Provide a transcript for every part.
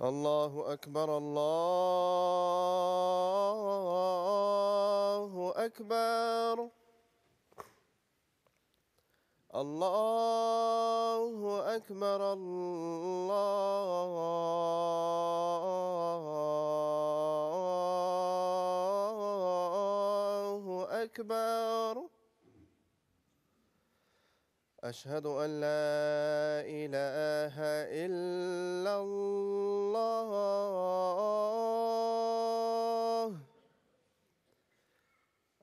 الله أكبر الله أكبر الله أكبر الله أكبر أشهد أن لا إله إلا الله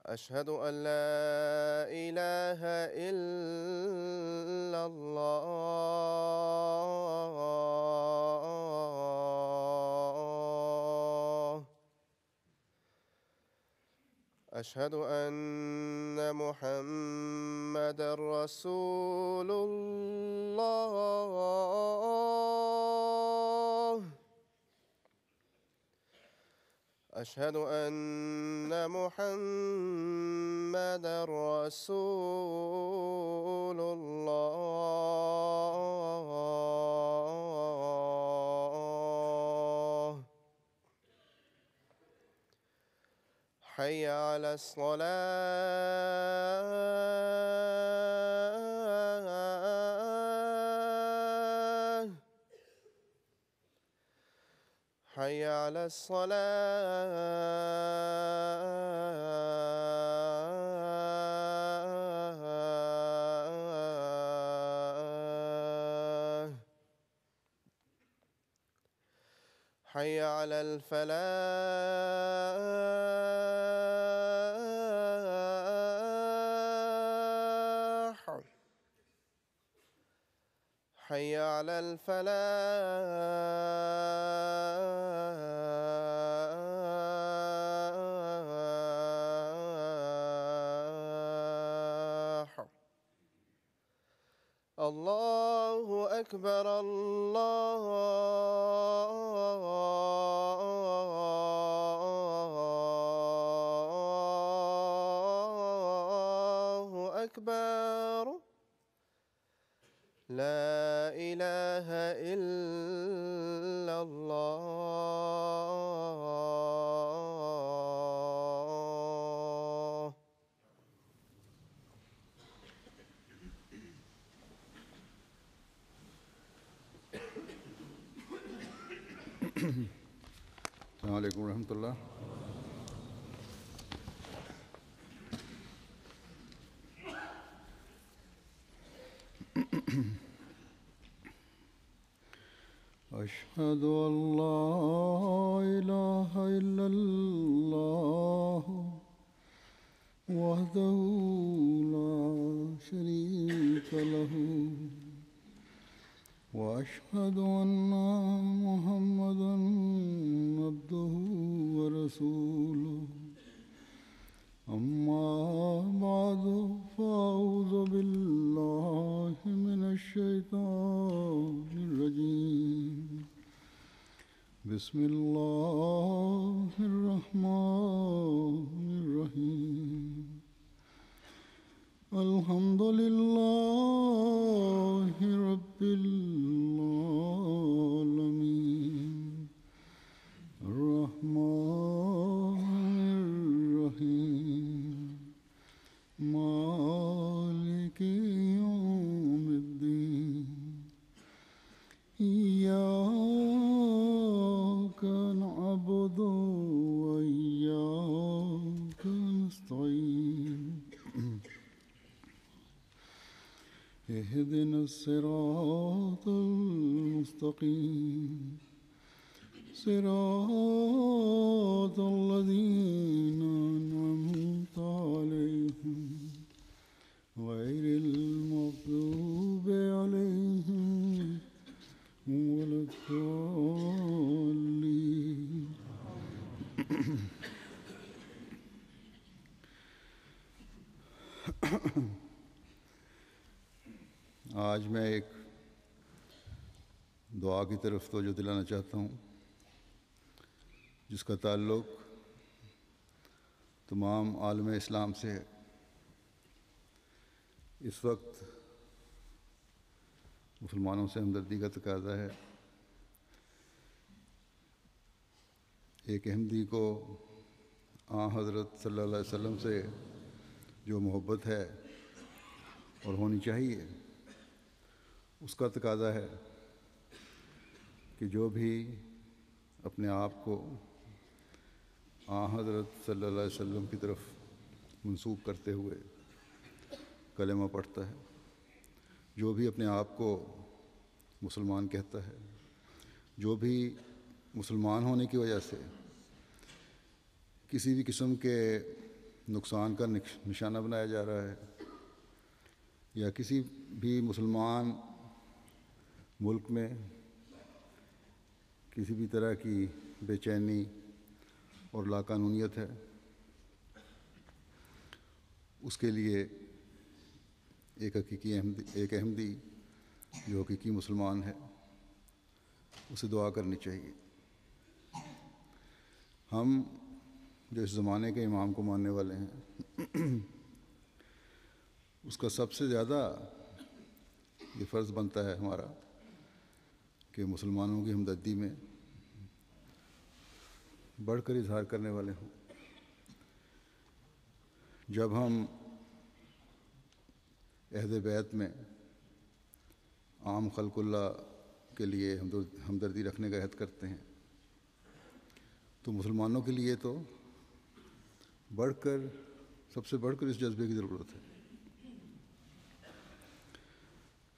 أشهد أن لا إله إلا الله أشهد أن محمدًا رسول الله أشهد أن محمدًا رسول الله حي على الصلاة حي على الصلاة حي على الفلاح حي على الفلاح الله أكبر الله أكبر لا إله إلا الله السلام علیکم ورحمۃ اللہ۔ أشهد أن لا إله إلا الله وحده لا شريك له وأشهد أن محمدًا عبده ورسوله أما بعد فأعوذ بالله من الشيطان الرجيم بسم الله الرحمن الرحيم الحمد لله رب العالمين الرحمن الرحيم مالك يوم الدين إياك نعبد وإياك نستعين اهدنا الصراط المستقيم صراط الذين أنعمت عليهم غير المغضوب عليهم ولا الضالين آج میں ایک دعا کی طرف توجہ دلانا چاہتا ہوں جس کا تعلق تمام عالم اسلام سے ہے۔ اس وقت مسلمانوں سے ہمدردی کا تقاضا ہے ایک احمدی کو حضرت صلی اللہ علیہ وسلم سے جو محبت ہے اور ہونی چاہیے، اس کا تقاضا ہے کہ جو بھی اپنے آپ کو حضرت صلی اللہ علیہ وسلم کی طرف منسوب کرتے ہوئے کلمہ پڑھتا ہے، جو بھی اپنے آپ کو مسلمان کہتا ہے، جو بھی مسلمان ہونے کی وجہ سے کسی بھی قسم کے نقصان کا نشانہ بنایا جا رہا ہے، یا کسی بھی مسلمان ملک میں کسی بھی طرح کی بے چینی اور لاقانونیت ہے، اس کے لیے ایک احمدی جو حقیقی مسلمان ہے اسے دعا کرنی چاہیے۔ ہم جو اس زمانے کے امام کو ماننے والے ہیں، اس کا سب سے زیادہ یہ فرض بنتا ہے ہمارا کہ مسلمانوں کی ہمدردی میں بڑھ کر اظہار کرنے والے ہوں۔ جب ہم عہد بیت میں عام خلق اللہ کے لیے ہمدردی رکھنے کا عہد کرتے ہیں، تو مسلمانوں کے لیے تو سب سے بڑھ کر اس جذبے کی ضرورت ہے۔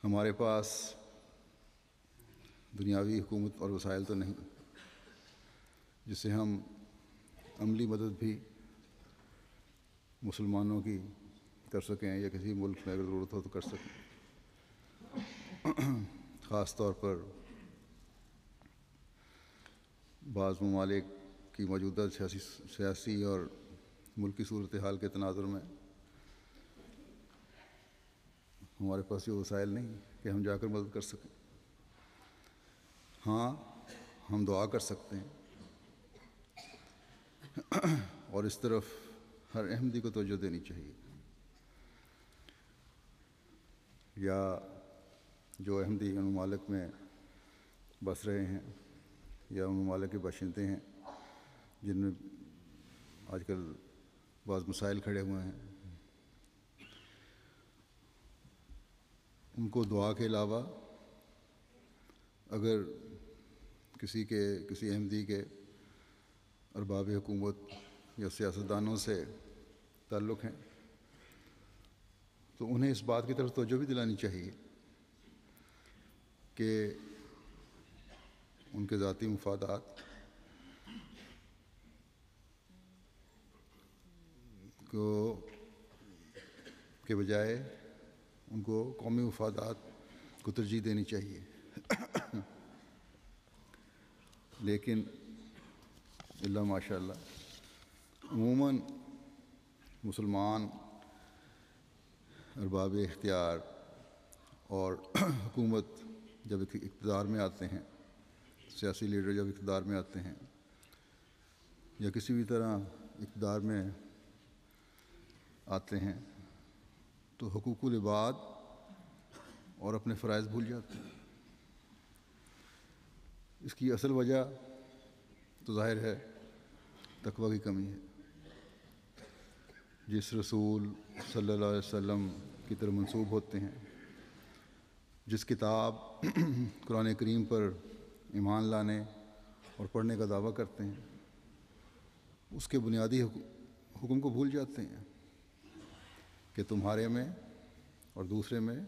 ہمارے پاس دنیاوی حکومت اور وسائل تو نہیں جس سے ہم عملی مدد بھی مسلمانوں کی کر سکیں، یا کسی ملک میں اگر ضرورت ہو تو کر سکیں۔ خاص طور پر بعض ممالک کی موجودہ سیاسی اور ملکی صورتحال کے تناظر میں ہمارے پاس یہ وسائل نہیں کہ ہم جا کر مدد کر سکیں۔ ہاں، ہم دعا کر سکتے ہیں، اور اس طرف ہر احمدی کو توجہ دینی چاہیے، یا جو احمدی ان ممالک میں بس رہے ہیں یا ان ممالک کے باشندے ہیں جن میں آج کل بعض مسائل کھڑے ہوئے ہیں، ان کو دعا کے علاوہ اگر کسی احمدی کے ارباب حکومت یا سیاستدانوں سے تعلق ہیں تو انہیں اس بات کی طرف توجہ بھی دلانی چاہیے کہ ان کے ذاتی مفادات کے بجائے ان کو قومی مفادات کو ترجیح دینی چاہیے۔ لیکن اللہ ماشاء اللہ عموماً مسلمان ارباب اختیار اور حکومت جب اقتدار میں آتے ہیں، سیاسی لیڈر جب اقتدار میں آتے ہیں یا کسی بھی طرح اقتدار میں آتے ہیں، تو حقوق العباد اور اپنے فرائض بھول جاتے ہیں۔ اس کی اصل وجہ تو ظاہر ہے تقویٰ کی کمی ہے۔ جس رسول صلی اللہ علیہ وسلم کی طرف منسوب ہوتے ہیں، جس کتاب قرآن کریم پر ایمان لانے اور پڑھنے کا دعویٰ کرتے ہیں، اس کے بنیادی حکم کو بھول جاتے ہیں کہ تمہارے میں اور دوسرے میں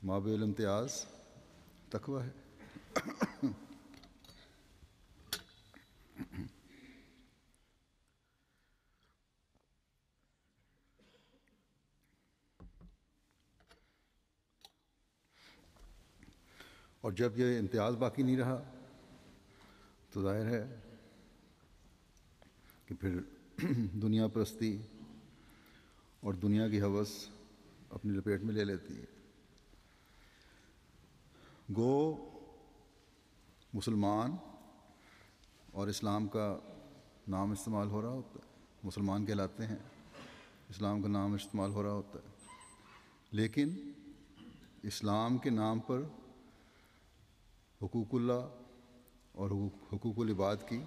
مابع الامتیاز تقویٰ ہے۔ اور جب یہ امتیاز باقی نہیں رہا تو ظاہر ہے کہ پھر دنیا پرستی اور دنیا کی ہوس اپنی لپیٹ میں لے لیتی ہے۔ گو مسلمان اور اسلام کا نام استعمال ہو رہا ہوتا ہے، مسلمان کہلاتے ہیں، اسلام کا نام استعمال ہو رہا ہوتا ہے، لیکن اسلام کے نام پر حقوق اللہ اور حقوق العباد کی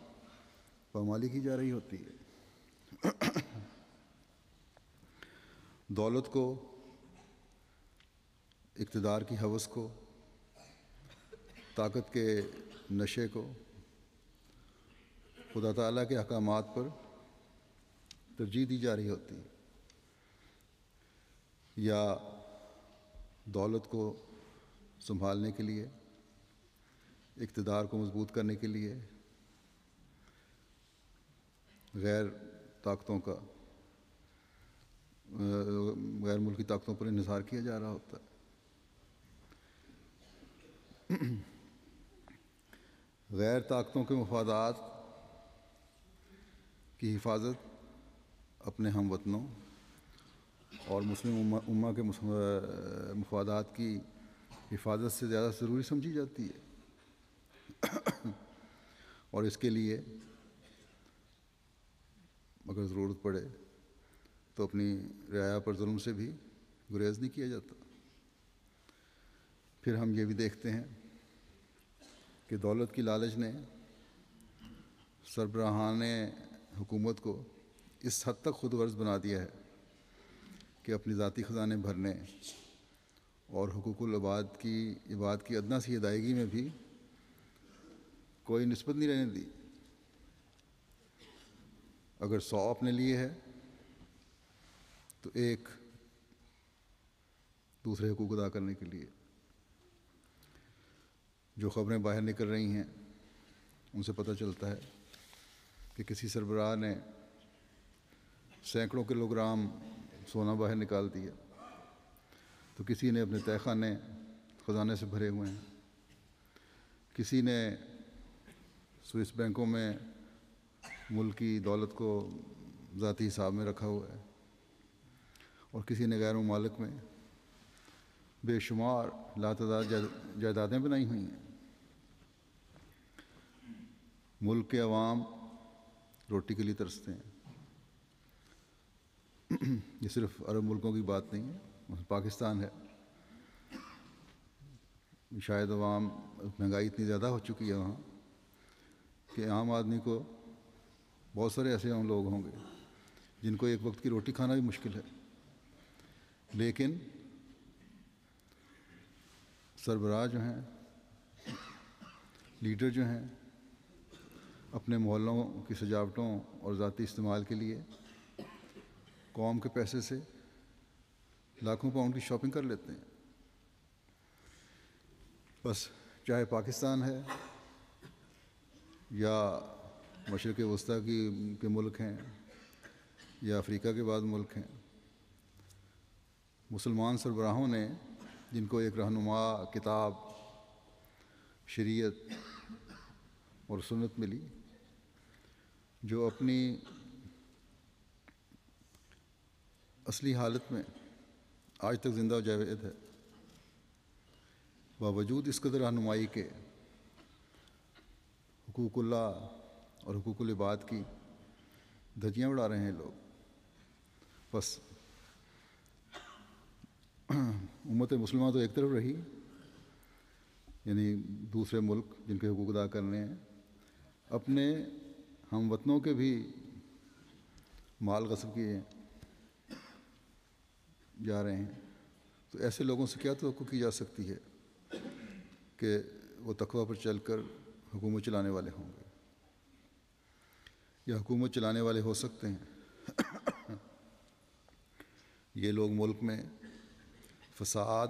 پامالی کی جا رہی ہوتی ہے۔ دولت کو، اقتدار کی ہوس کو، طاقت کے نشے کو خدا تعالیٰ کے احکامات پر ترجیح دی جا رہی ہوتی ہے، یا دولت کو سنبھالنے کے لیے، اقتدار کو مضبوط کرنے کے لیے غیر طاقتوں کا، غیر ملکی طاقتوں پر انحصار کیا جا رہا ہوتا ہے۔ غیر طاقتوں کے مفادات کی حفاظت اپنے ہم وطنوں اور مسلم امہ کے مفادات کی حفاظت سے زیادہ ضروری سمجھی جاتی ہے، اور اس کے لیے اگر ضرورت پڑے تو اپنی رعایا پر ظلم سے بھی گریز نہیں کیا جاتا۔ پھر ہم یہ بھی دیکھتے ہیں کہ دولت کی لالچ نے سربراہان حکومت کو اس حد تک خود غرض بنا دیا ہے کہ اپنی ذاتی خزانے بھرنے اور حقوق العباد کی ادنیٰ سی ادائیگی میں بھی کوئی نسبت نہیں رہنے دی۔ اگر 100 اپنے لیے ہے تو ایک دوسرے حقوق ادا کرنے کے لیے۔ جو خبریں باہر نکل رہی ہیں ان سے پتہ چلتا ہے کہ کسی سربراہ نے سینکڑوں کلو گرام سونا باہر نکال دیا، تو کسی نے اپنے تہہ خانے خزانے سے بھرے ہوئے ہیں، کسی نے سوئس بینکوں میں ملک کی دولت کو ذاتی حساب میں رکھا ہوا ہے، اور کسی نے غیر ممالک میں بے شمار لاتعداد جائیدادیں بنائی ہوئی ہیں۔ ملک کے عوام روٹی کے لیے ترستے ہیں۔ یہ صرف عرب ملکوں کی بات نہیں ہے، پاکستان ہے، شاید عوام مہنگائی اتنی زیادہ ہو چکی ہے وہاں کہ عام آدمی کو، بہت سارے ایسے عام لوگ ہوں گے جن کو ایک وقت کی روٹی کھانا بھی مشکل ہے، لیکن سربراہ جو ہیں، لیڈر جو ہیں، اپنے محلوں کی سجاوٹوں اور ذاتی استعمال کے لیے قوم کے پیسے سے لاکھوں پاؤنڈ کی شاپنگ کر لیتے ہیں۔ بس چاہے پاکستان ہے یا مشرق وسطیٰ کے ملک ہیں یا افریقہ کے بعض ملک ہیں، مسلمان سربراہوں نے جن کو ایک رہنما کتاب، شریعت اور سنت ملی، جو اپنی اصلی حالت میں آج تک زندہ و جاوید ہے، باوجود اس قدر رہنمائی کے حقوق اللہ اور حقوق العباد کی دھجیاں اڑا رہے ہیں لوگ۔ بس امت مسلمہ تو ایک طرف رہی، یعنی دوسرے ملک جن کے حقوق ادا کرنے ہیں، اپنے ہم وطنوں کے بھی مال غصب کیے جا رہے ہیں۔ تو ایسے لوگوں سے کیا توقع کی جا سکتی ہے کہ وہ تقویٰ پر چل کر حکومت چلانے والے ہوں گے، یا حکومت چلانے والے ہو سکتے ہیں؟ یہ لوگ ملک میں فساد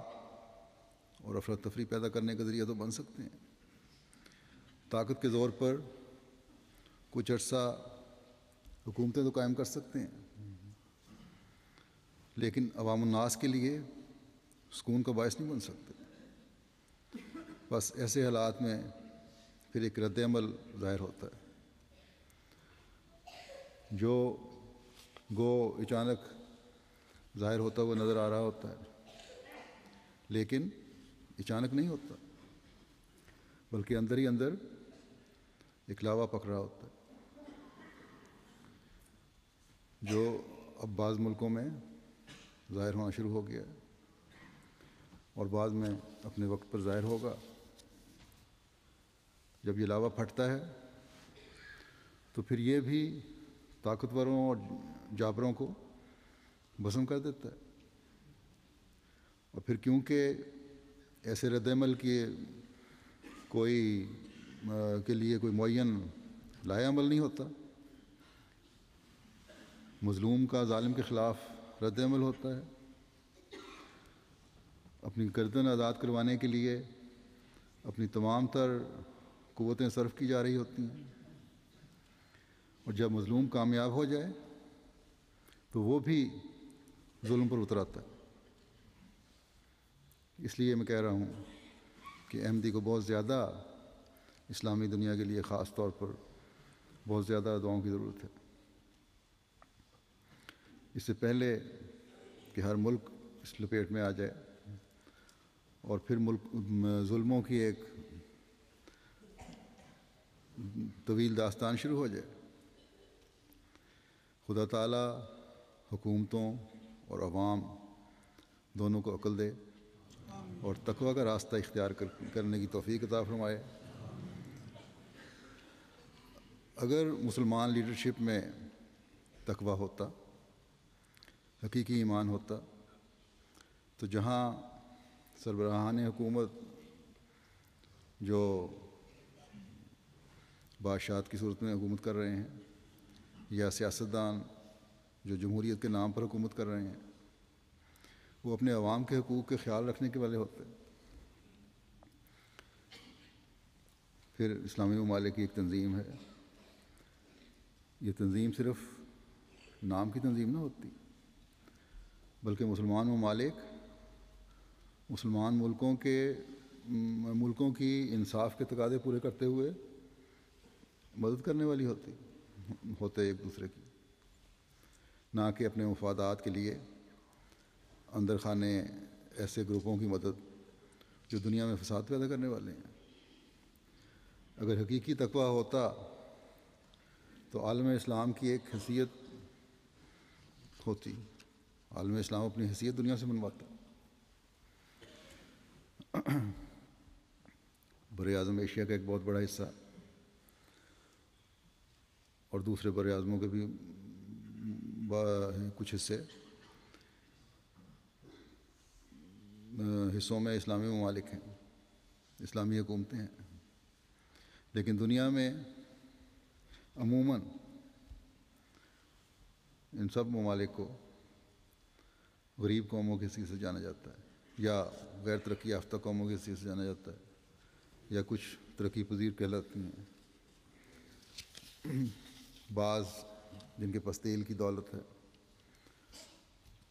اور افراتفری پیدا کرنے کا ذریعہ تو بن سکتے ہیں، طاقت کے زور پر کچھ عرصہ حکومتیں تو قائم کر سکتے ہیں، لیکن عوام الناس کے لیے سکون کا باعث نہیں بن سکتے۔ بس ایسے حالات میں پھر ایک رد عمل ظاہر ہوتا ہے، جو گو اچانک ظاہر ہوتا ہوا نظر آ رہا ہوتا ہے، لیکن اچانک نہیں ہوتا، بلکہ اندر ہی اندر ایک لاوا پک رہا ہوتا ہے، جو اب بعض ملکوں میں ظاہر ہونا شروع ہو گیا ہے اور بعض میں اپنے وقت پر ظاہر ہوگا۔ جب یہ لاوا پھٹتا ہے تو پھر یہ بھی طاقتوروں اور جابروں کو بزم کر دیتا ہے. اور پھر کیونکہ ایسے رد عمل کے لیے کوئی معین لائحہ عمل نہیں ہوتا. مظلوم کا ظالم کے خلاف رد عمل ہوتا ہے. اپنی گردن آزاد کروانے کے لیے اپنی تمام تر قوتیں صرف کی جا رہی ہوتی ہیں. اور جب مظلوم کامیاب ہو جائے تو وہ بھی ظلم پر اتر آتا ہے. اس لیے میں کہہ رہا ہوں کہ احمدی کو بہت زیادہ اسلامی دنیا کے لیے خاص طور پر بہت زیادہ دعاؤں کی ضرورت ہے. اس سے پہلے کہ ہر ملک اس لپیٹ میں آ جائے اور پھر ملک ظلموں کی ایک طویل داستان شروع ہو جائے، خدا تعالیٰ حکومتوں اور عوام دونوں کو عقل دے اور تقویٰ کا راستہ اختیار کرنے کی توفیق عطا فرمائے. اگر مسلمان لیڈرشپ میں تقویٰ ہوتا، حقیقی ایمان ہوتا، تو جہاں سربراہان حکومت جو بادشاہت کی صورت میں حکومت کر رہے ہیں یا سیاستدان جو جمہوریت کے نام پر حکومت کر رہے ہیں، وہ اپنے عوام کے حقوق کے خیال رکھنے کے والے ہوتے ہیں. پھر اسلامی ممالک کی ایک تنظیم ہے. یہ تنظیم صرف نام کی تنظیم نہ ہوتی، بلکہ مسلمان ممالک مسلمان ملکوں کی انصاف کے تقاضے پورے کرتے ہوئے مدد کرنے والی ہوتے ایک دوسرے کی، نہ کہ اپنے مفادات کے لیے اندر خانے ایسے گروپوں کی مدد جو دنیا میں فساد پیدا کرنے والے ہیں. اگر حقیقی تقویٰ ہوتا تو عالم اسلام کی ایک حیثیت ہوتی. عالم اسلام اپنی حیثیت دنیا سے منواتا. بر اعظم ایشیا کا ایک بہت بڑا حصہ اور دوسرے بر اعظموں کے بھی کچھ حصوں میں اسلامی ممالک ہیں، اسلامی حکومتیں ہیں. لیکن دنیا میں عموماً ان سب ممالک کو غریب قوموں کی حیثیت سے جانا جاتا ہے، یا غیر ترقی یافتہ قوموں کی حیثیت سے جانا جاتا ہے، یا کچھ ترقی پذیر کہلاتی ہیں. بعض جن کے پاس تیل کی دولت ہے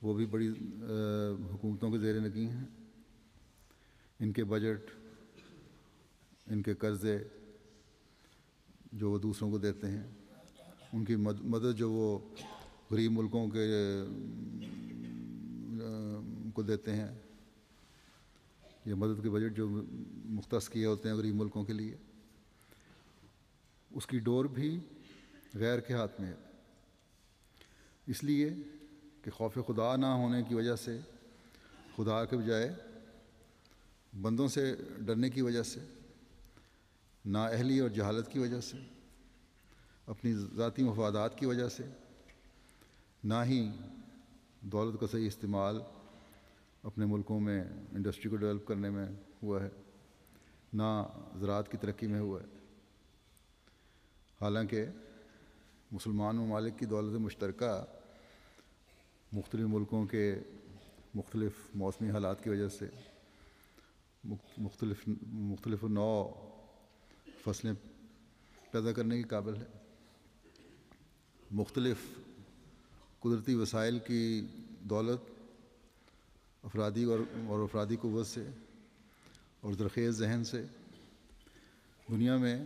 وہ بھی بڑی حکومتوں کے زیر نگین ہیں. ان کے بجٹ، ان کے قرضے جو وہ دوسروں کو دیتے ہیں، ان کی مدد جو وہ غریب ملکوں کو دیتے ہیں، یہ مدد کے بجٹ جو مختص کیے ہوتے ہیں غریب ملکوں کے لیے، اس کی ڈور بھی غیر کے ہاتھ میں ہے. اس لیے کہ خوف خدا نہ ہونے کی وجہ سے، خدا کے بجائے بندوں سے ڈرنے کی وجہ سے، نااہلی اور جہالت کی وجہ سے، اپنی ذاتی مفادات کی وجہ سے، نہ ہی دولت کا صحیح استعمال اپنے ملکوں میں انڈسٹری کو ڈیولپ کرنے میں ہوا ہے، نہ زراعت کی ترقی میں ہوا ہے. حالانکہ مسلمان ممالک کی دولت مشترکہ مختلف ملکوں کے مختلف موسمی حالات کی وجہ سے مختلف نوع فصلیں پیدا کرنے کی قابل ہے. مختلف قدرتی وسائل کی دولت افرادی اور افرادی قوت سے اور زرخیز ذہن سے دنیا میں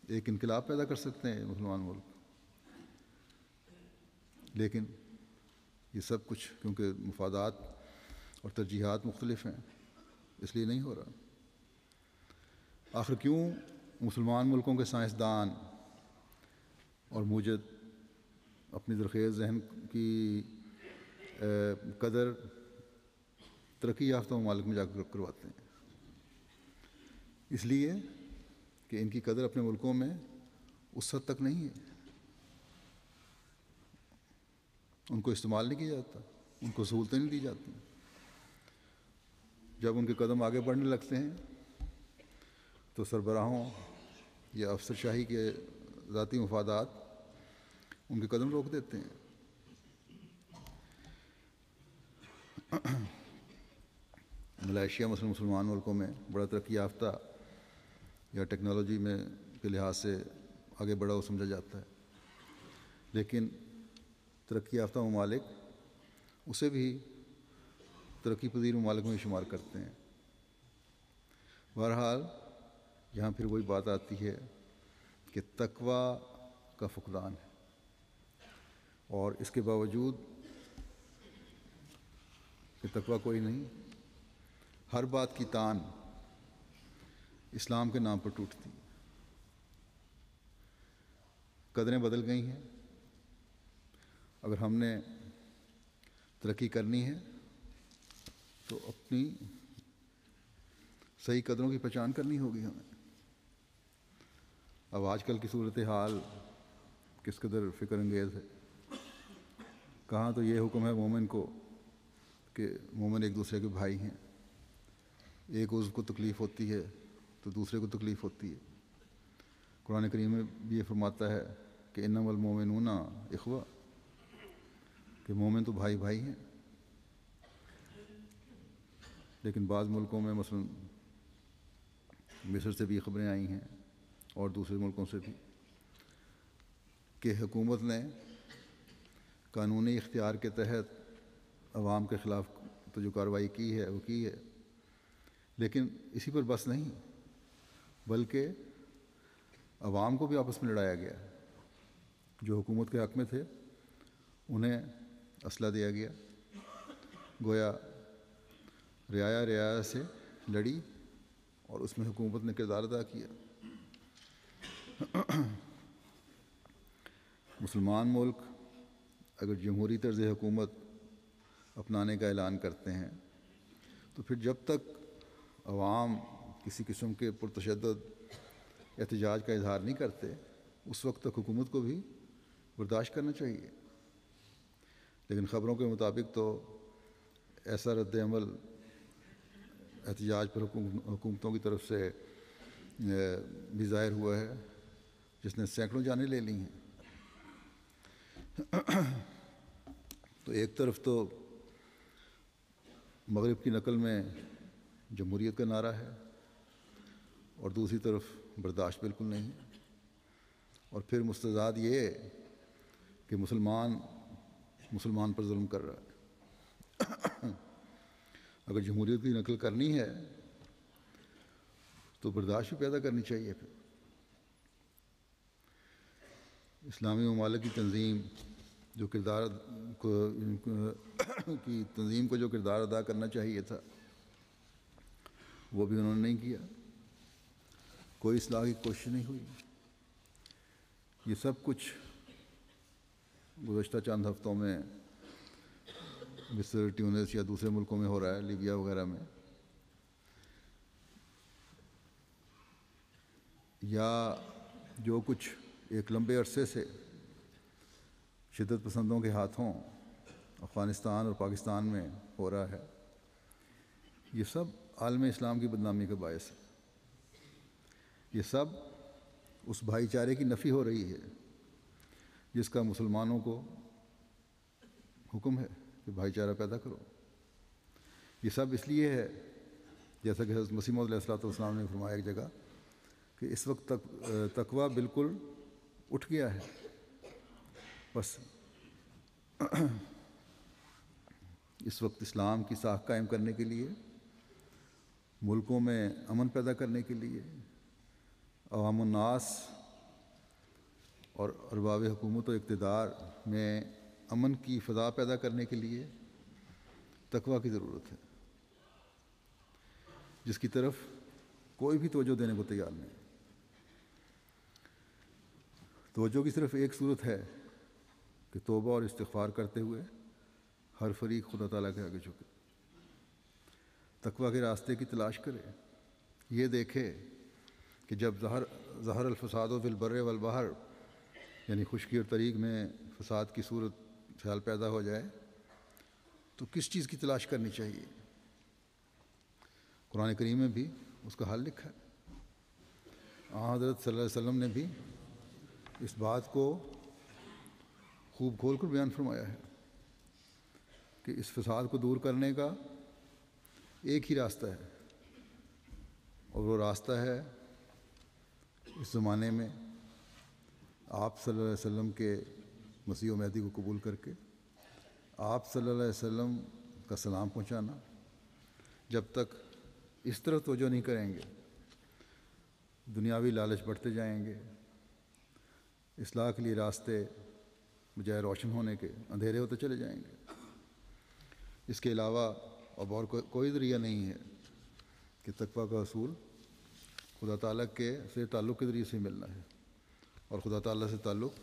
ایک انقلاب پیدا کر سکتے ہیں مسلمان ملک. لیکن یہ سب کچھ کیونکہ مفادات اور ترجیحات مختلف ہیں، اس لیے نہیں ہو رہا. آخر کیوں مسلمان ملکوں کے سائنسدان اور موجد اپنی زرخیز ذہن کی قدر ترقی یافتہ ممالک میں جا کر کرواتے ہیں؟ اس لیے کہ ان کی قدر اپنے ملکوں میں اس حد تک نہیں ہے، ان کو استعمال نہیں کیا جاتا، ان کو سہولتیں نہیں دی جاتی۔ جب ان کے قدم آگے بڑھنے لگتے ہیں تو سربراہوں یا افسر شاہی کے ذاتی مفادات ان کے قدم روک دیتے ہیں۔ ملائیشیا مثلا مسلمان ملکوں میں بڑا ترقی یافتہ یا ٹیکنالوجی میں کے لحاظ سے آگے بڑھا ہوا سمجھا جاتا ہے، لیکن ترقی یافتہ ممالک اسے بھی ترقی پذیر ممالک میں شمار کرتے ہیں۔ بہرحال یہاں پھر وہی بات آتی ہے کہ تقویٰ کا فقدان ہے، اور اس کے باوجود کہ تقویٰ کوئی نہیں، ہر بات کی تان اسلام کے نام پر ٹوٹتی ہے۔ قدریں بدل گئی ہیں، اگر ہم نے ترقی کرنی ہے تو اپنی صحیح قدروں کی پہچان کرنی ہوگی ہمیں۔ اب آج کل کی صورتحال کس قدر فکر انگیز ہے۔ کہاں تو یہ حکم ہے مومن کو کہ مومن ایک دوسرے کے بھائی ہیں، ایک عضو کو تکلیف ہوتی ہے تو دوسرے کو تکلیف ہوتی ہے۔ قرآن کریم میں بھی یہ فرماتا ہے کہ انما المؤمنون اخوہ، کہ مومن تو بھائی بھائی ہیں۔ لیکن بعض ملکوں میں مثلا مصر سے بھی خبریں آئی ہیں اور دوسرے ملکوں سے بھی کہ حکومت نے قانونی اختیار کے تحت عوام کے خلاف تو جو کارروائی کی ہے وہ کی ہے، لیکن اسی پر بس نہیں، بلکہ عوام کو بھی آپس میں لڑایا گیا۔ جو حکومت کے حق میں تھے انہیں اسلحہ دیا گیا، گویا رعایا سے لڑی اور اس میں حکومت نے کردار ادا کیا۔ مسلمان ملک اگر جمہوری طرز حکومت اپنانے کا اعلان کرتے ہیں تو پھر جب تک عوام کسی قسم کے پرتشدد احتجاج کا اظہار نہیں کرتے اس وقت تک حکومت کو بھی برداشت کرنا چاہیے۔ لیکن خبروں کے مطابق تو ایسا رد عمل احتجاج پر حکومتوں کی طرف سے بھی ظاہر ہوا ہے جس نے سینکڑوں جانیں لے لی ہیں۔ تو ایک طرف تو مغرب کی نقل میں جمہوریت کا نعرہ ہے اور دوسری طرف برداشت بالکل نہیں، اور پھر مستضاد یہ کہ مسلمان پر ظلم کر رہا ہے۔ اگر جمہوریت کی نقل کرنی ہے تو برداشت بھی پیدا کرنی چاہیے۔ پھر اسلامی ممالک کی تنظیم جو کردار ادا کرنا چاہیے تھا وہ بھی انہوں نے نہیں کیا، کوئی اصلاح کی کوشش نہیں ہوئی۔ یہ سب کچھ گزشتہ چند ہفتوں میں مصر، ٹیونس یا دوسرے ملکوں میں ہو رہا ہے، لیبیا وغیرہ میں، یا جو کچھ ایک لمبے عرصے سے شدت پسندوں کے ہاتھوں افغانستان اور پاکستان میں ہو رہا ہے، یہ سب عالم اسلام کی بدنامی کا باعث ہے۔ یہ سب اس بھائی چارے کی نفی ہو رہی ہے جس کا مسلمانوں کو حکم ہے کہ بھائی چارہ پیدا کرو۔ یہ سب اس لیے ہے، جیسا کہ حضرت مسیح موعود علیہ السلام نے فرمایا ایک جگہ، کہ اس وقت تک تقویٰ بالکل اٹھ گیا ہے، بس اس وقت اسلام کی ساکھ قائم کرنے کے لیے، ملکوں میں امن پیدا کرنے کے لیے، عوام الناس اور ارباب حکومت و اقتدار میں امن کی فضا پیدا کرنے کے لیے تقویٰ کی ضرورت ہے، جس کی طرف کوئی بھی توجہ دینے کو تیار نہیں۔ توجہ کی صرف ایک صورت ہے کہ توبہ اور استغفار کرتے ہوئے ہر فریق خدا تعالیٰ کے آگے جھکے، تقویٰ کے راستے کی تلاش کرے، یہ دیکھے کہ جب ظہر الفساد فی البر والبحر، یعنی خشکی اور طریق میں فساد کی صورت خیال پیدا ہو جائے تو کس چیز کی تلاش کرنی چاہیے؟ قرآن کریم میں بھی اس کا حل لکھا ہے۔ حضرت صلی اللہ علیہ وسلم نے بھی اس بات کو خوب کھول کر بیان فرمایا ہے کہ اس فساد کو دور کرنے کا ایک ہی راستہ ہے، اور وہ راستہ ہے اس زمانے میں آپ صلی اللہ علیہ وسلم کے مسیح و مہدی کو قبول کر کے آپ صلی اللہ علیہ وسلم کا سلام پہنچانا۔ جب تک اس طرف توجہ نہیں کریں گے دنیاوی لالچ بڑھتے جائیں گے، اصلاح کے لیے راستے بجائے روشن ہونے کے اندھیرے ہوتے چلے جائیں گے۔ اس کے علاوہ اب اور کوئی ذریعہ نہیں ہے کہ تقویٰ کا اصول خدا تعالیٰ کے سے تعلق کے ذریعے سے ملنا ہے، اور خدا تعالیٰ سے تعلق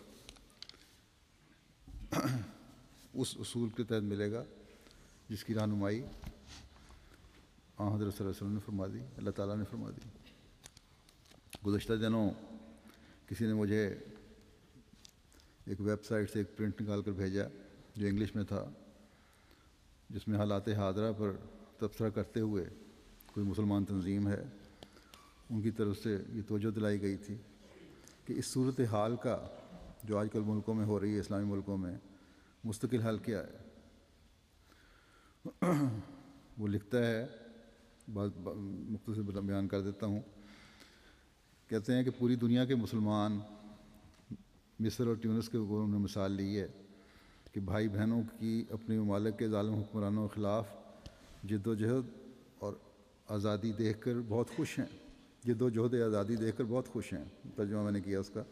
اس اصول کے تحت ملے گا جس کی رہنمائی حضرت صلی اللہ علیہ وسلم نے فرما دی، اللہ تعالیٰ نے فرما دی۔ گزشتہ دنوں کسی نے مجھے ایک ویب سائٹ سے ایک پرنٹ نکال کر بھیجا جو انگلش میں تھا، جس میں حالات حاضرہ پر تبصرہ کرتے ہوئے کوئی مسلمان تنظیم ہے ان کی طرف سے یہ توجہ دلائی گئی تھی کہ اس صورت حال کا جو آج کل ملکوں میں ہو رہی ہے، اسلامی ملکوں میں، مستقل حل کیا ہے۔ وہ لکھتا ہے، بات مختصر بیان کر دیتا ہوں، کہتے ہیں کہ پوری دنیا کے مسلمان مصر اور ٹیونس کے انہوں نے مثال لی ہے کہ بھائی بہنوں کی اپنے ممالک کے ظالم حکمرانوں کے خلاف جد و جہد اور آزادی دیکھ کر بہت خوش ہیں، جد و جہد آزادی دیکھ کر بہت خوش ہیں۔ ترجمہ میں نے کیا اس کا۔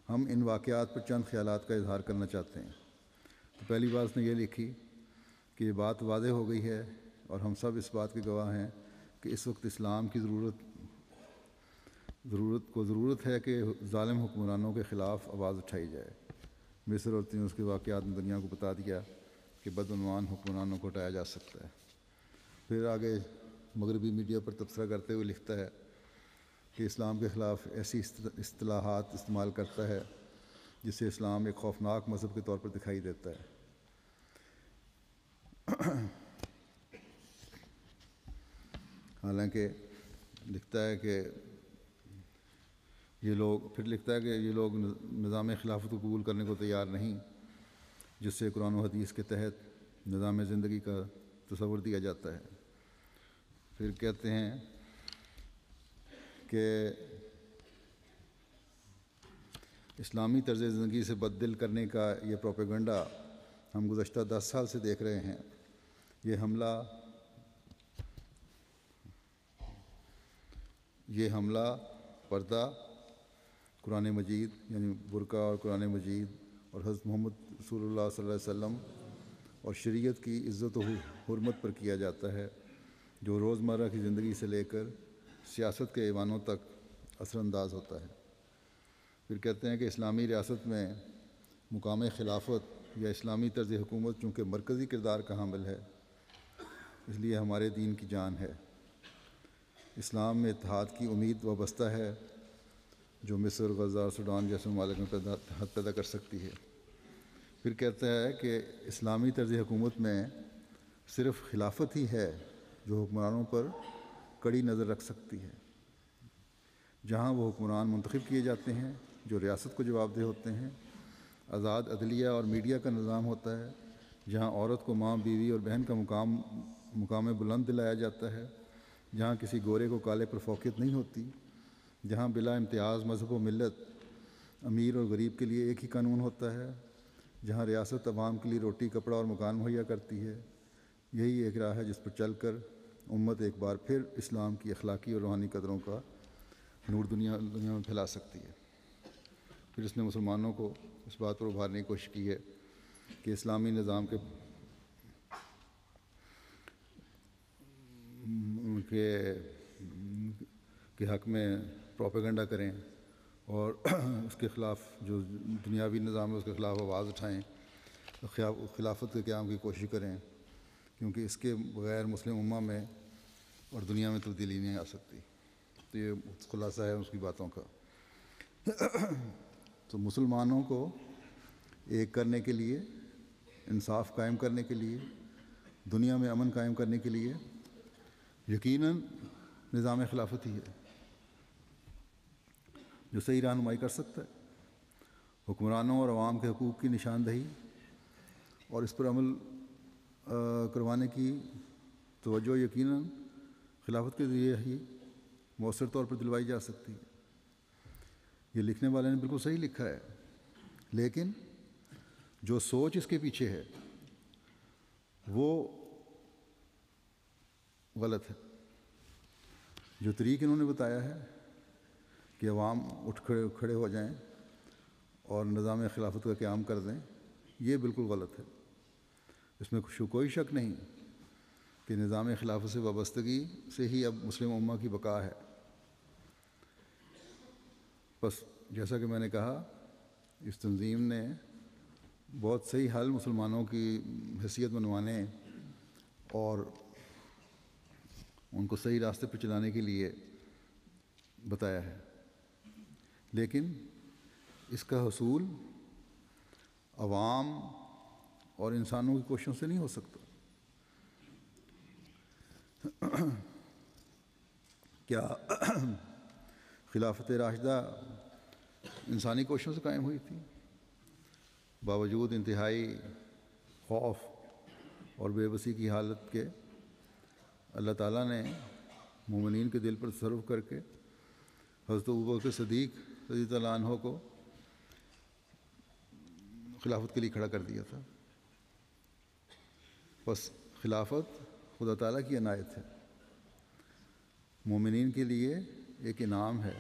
ہم ان واقعات پر چند خیالات کا اظہار کرنا چاہتے ہیں۔ تو پہلی بات اس نے یہ لکھی کہ یہ بات واضح ہو گئی ہے اور ہم سب اس بات کے گواہ ہیں کہ اس وقت اسلام کی ضرورت ہے کہ ظالم حکمرانوں کے خلاف آواز اٹھائی جائے۔ مصر اور تیونس کے واقعات نے دنیا کو بتا دیا کہ بدعنوان حکمرانوں کو ہٹایا جا سکتا ہے۔ پھر آگے مغربی میڈیا پر تبصرہ کرتے ہوئے لکھتا ہے کہ اسلام کے خلاف ایسی اصطلاحات استعمال کرتا ہے جس سے اسلام ایک خوفناک مذہب کے طور پر دکھائی دیتا ہے۔ حالانکہ لکھتا ہے کہ یہ لوگ نظام خلافت کو قبول کرنے کو تیار نہیں، جس سے قرآن و حدیث کے تحت نظام زندگی کا تصور دیا جاتا ہے۔ پھر کہتے ہیں کہ اسلامی طرز زندگی سے بددل کرنے کا یہ پروپیگنڈا ہم گزشتہ 10 سال سے دیکھ رہے ہیں۔ یہ حملہ پردہ، قرآن مجید یعنی برقع اور قرآن مجید اور حضرت محمد رسول اللہ صلی اللہ علیہ وسلم اور شریعت کی عزت و حرمت پر کیا جاتا ہے، جو روزمرہ کی زندگی سے لے کر سیاست کے ایوانوں تک اثر انداز ہوتا ہے۔ پھر کہتے ہیں کہ اسلامی ریاست میں مقام خلافت یا اسلامی طرز حکومت چونکہ مرکزی کردار کا حامل ہے، اس لیے ہمارے دین کی جان ہے۔ اسلام میں اتحاد کی امید وابستہ ہے جو مصر، غزہ اور سوڈان جیسے ممالک میں اتحاد پیدا کر سکتی ہے۔ پھر کہتا ہے کہ اسلامی طرز حکومت میں صرف خلافت ہی ہے جو حکمرانوں پر کڑی نظر رکھ سکتی ہے۔ جہاں وہ حکمران منتخب کیے جاتے ہیں جو ریاست کو جواب دہ ہوتے ہیں، آزاد عدلیہ اور میڈیا کا نظام ہوتا ہے، جہاں عورت کو ماں، بیوی اور بہن کا مقام بلند دلایا جاتا ہے، جہاں کسی گورے کو کالے پر فوقیت نہیں ہوتی، جہاں بلا امتیاز مذہب و ملت، امیر اور غریب کے لیے ایک ہی قانون ہوتا ہے، جہاں ریاست عوام کے لیے روٹی، کپڑا اور مکان مہیا کرتی ہے۔ یہی ایک راہ ہے جس پر چل کر امت ایک بار پھر اسلام کی اخلاقی اور روحانی قدروں کا نور دنیا میں پھیلا سکتی ہے۔ پھر اس نے مسلمانوں کو اس بات پر ابھارنے کی کوشش کی ہے کہ اسلامی نظام کے حق میں پروپیگنڈا کریں اور اس کے خلاف جو دنیاوی نظام ہے اس کے خلاف آواز اٹھائیں، خلافت کے قیام کی کوشش کریں، کیونکہ اس کے بغیر مسلم امہ میں اور دنیا میں تبدیلی نہیں آ سکتی۔ تو یہ خلاصہ ہے اس کی باتوں کا۔ تو مسلمانوں کو ایک کرنے کے لیے، انصاف قائم کرنے کے لیے، دنیا میں امن قائم کرنے کے لیے یقیناً نظام خلافت ہی ہے جو صحیح رہنمائی کر سکتا ہے۔ حکمرانوں اور عوام کے حقوق کی نشاندہی اور اس پر عمل کروانے کی توجہ یقیناً خلافت کے ذریعے ہی مؤثر طور پر دلوائی جا سکتی ہے۔ یہ لکھنے والے نے بالکل صحیح لکھا ہے، لیکن جو سوچ اس کے پیچھے ہے وہ غلط ہے۔ جو طریق انہوں نے بتایا ہے کہ عوام اٹھ کھڑے ہو جائیں اور نظام خلافت کا قیام کر دیں، یہ بالکل غلط ہے۔ اس میں کوئی شک نہیں کہ نظام خلافت سے وابستگی سے ہی اب مسلم امہ کی بقا ہے۔ بس جیسا کہ میں نے کہا، اس تنظیم نے بہت صحیح حل مسلمانوں کی حیثیت بنوانے اور ان کو صحیح راستے پر چلانے کے لیے بتایا ہے، لیکن اس کا حصول عوام اور انسانوں کی کوششوں سے نہیں ہو سکتا۔ کیا خلافت راشدہ انسانی کوششوں سے قائم ہوئی تھی؟ باوجود انتہائی خوف اور بے بسی کی حالت کے اللہ تعالیٰ نے مومنین کے دل پر تصرف کر کے حضرت ابوبکر صدیق رضی اللہ عنہ کو خلافت کے لیے کھڑا کر دیا تھا۔ بس خلافت خدا تعالیٰ کی عنایت ہے، مومنین کے لیے ایک انعام ہے